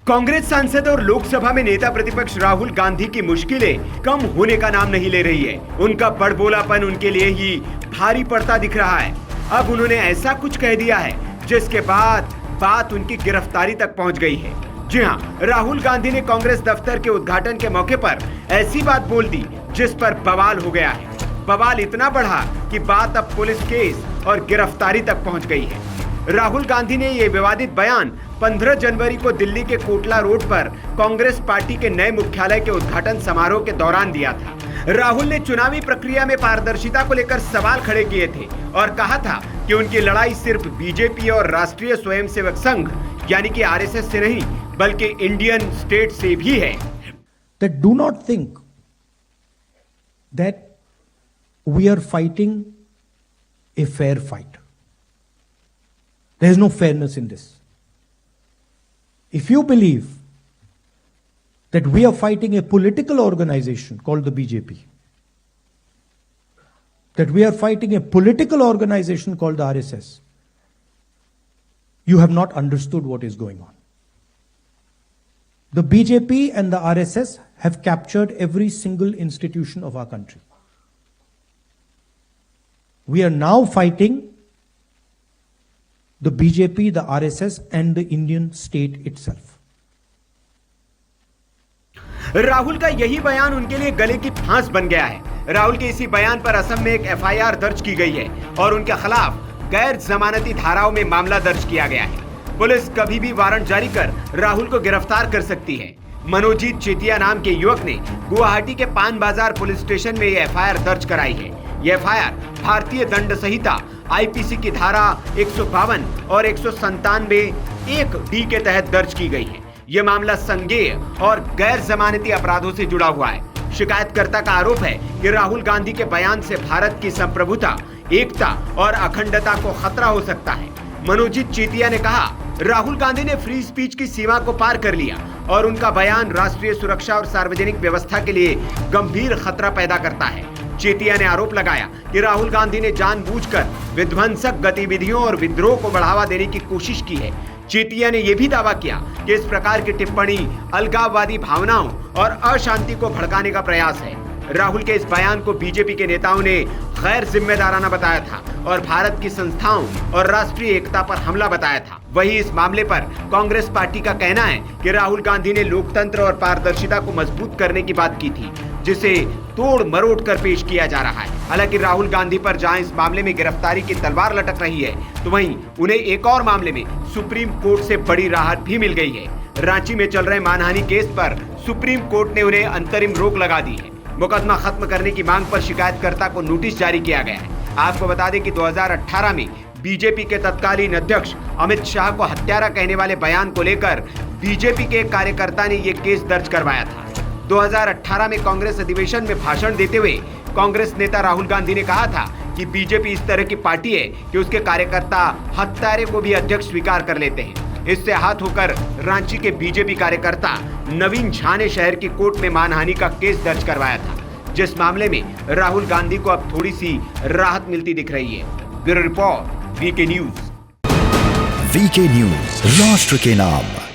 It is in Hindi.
कांग्रेस सांसद और लोकसभा में नेता प्रतिपक्ष राहुल गांधी की मुश्किलें कम होने का नाम नहीं ले रही है। उनका बड़बोलापन उनके लिए ही भारी पड़ता दिख रहा है। अब उन्होंने ऐसा कुछ कह दिया है जिसके बाद बात उनकी गिरफ्तारी तक पहुंच गई है। जी हां, राहुल गांधी ने कांग्रेस दफ्तर के उद्घाटन के मौके पर ऐसी बात बोल दी जिस पर बवाल हो गया है। बवाल इतना बढ़ा कि बात अब पुलिस केस और गिरफ्तारी तक पहुंच गई है। राहुल गांधी ने ये विवादित बयान 15 जनवरी को दिल्ली के कोटला रोड पर कांग्रेस पार्टी के नए मुख्यालय के उद्घाटन समारोह के दौरान दिया था। राहुल ने चुनावी प्रक्रिया में पारदर्शिता को लेकर सवाल खड़े किए थे और कहा था कि उनकी लड़ाई सिर्फ बीजेपी और राष्ट्रीय स्वयंसेवक संघ यानी कि आरएसएस से नहीं बल्कि इंडियन स्टेट से भी है। That do not think that we are fighting a fair fight. There is no fairness in this. If you believe that we are fighting a political organization called the BJP, that we are fighting a political organization called the RSS, you have not understood what is going on. The BJP and the RSS have captured every single institution of our country. We are now fighting the BJP, the RSS and the Indian state itself. Rahul का यही बयान उनके लिए गले की फांस बन गया है। राहुल के इसी बयान पर असम में एक एफआईआर दर्ज की गई है और उनके खिलाफ गैर जमानती धाराओं में मामला दर्ज किया गया है। पुलिस कभी भी वारंट जारी कर राहुल को गिरफ्तार कर सकती है। मनोजीत चेतिया नाम के युवक ने गुवाहाटी के पान बाजार पुलिस स्टेशन में यह एफआईआर दर्ज कराई है। यह एफआईआर भारतीय दंड संहिता आईपीसी की धारा 152 और 197(1)(d) के तहत दर्ज की गई है। यह मामला संज्ञेय और गैर जमानती अपराधों से जुड़ा हुआ है। शिकायतकर्ता का आरोप है कि राहुल गांधी के बयान से भारत की संप्रभुता, एकता और अखंडता को खतरा हो सकता है। मनोजीत चेतिया ने कहा, राहुल गांधी ने फ्री स्पीच की सीमा को पार कर लिया और उनका बयान राष्ट्रीय सुरक्षा और सार्वजनिक व्यवस्था के लिए गंभीर खतरा पैदा करता है। चेतिया ने आरोप लगाया कि राहुल गांधी ने जानबूझकर विध्वंसक गतिविधियों और विद्रोह को बढ़ावा देने की कोशिश की है। चेतिया ने यह भी दावा किया कि इस प्रकार की टिप्पणी अलगाववादी भावनाओं और अशांति को भड़काने का प्रयास है। राहुल के इस बयान को बीजेपी के नेताओं ने गैर जिम्मेदाराना बताया था और भारत की संस्थाओं और राष्ट्रीय एकता पर हमला बताया था। वहीं इस मामले पर कांग्रेस पार्टी का कहना है कि राहुल गांधी ने लोकतंत्र और पारदर्शिता को मजबूत करने की बात की थी, जिसे तोड़ मरोड़ कर पेश किया जा रहा है। हालांकि राहुल गांधी पर जहां इस मामले में गिरफ्तारी की तलवार लटक रही है, तो वहीं उन्हें एक और मामले में सुप्रीम कोर्ट से बड़ी राहत भी मिल गई है। रांची में चल रहे मानहानि केस पर सुप्रीम कोर्ट ने उन्हें अंतरिम रोक लगा दी है। मुकदमा खत्म करने की मांग पर शिकायतकर्ता को नोटिस जारी किया गया है। आपको बता दें कि 2018 में बीजेपी के तत्कालीन अध्यक्ष अमित शाह को हत्यारा कहने वाले बयान को लेकर बीजेपी के एक कार्यकर्ता ने यह केस दर्ज करवाया था। 2018 में कांग्रेस अधिवेशन में भाषण देते हुए कांग्रेस नेता राहुल गांधी ने कहा था कि बीजेपी इस तरह की पार्टी है कि उसके कार्यकर्ता हत्यारे को भी अध्यक्ष स्वीकार कर लेते हैं। इससे हाथ होकर रांची के बीजेपी कार्यकर्ता नवीन झा ने शहर की कोर्ट में मानहानि का केस दर्ज करवाया था, जिस मामले में राहुल गांधी को अब थोड़ी सी राहत मिलती दिख रही है। Bureau report, VK news. VK news, राष्ट्र के नाम।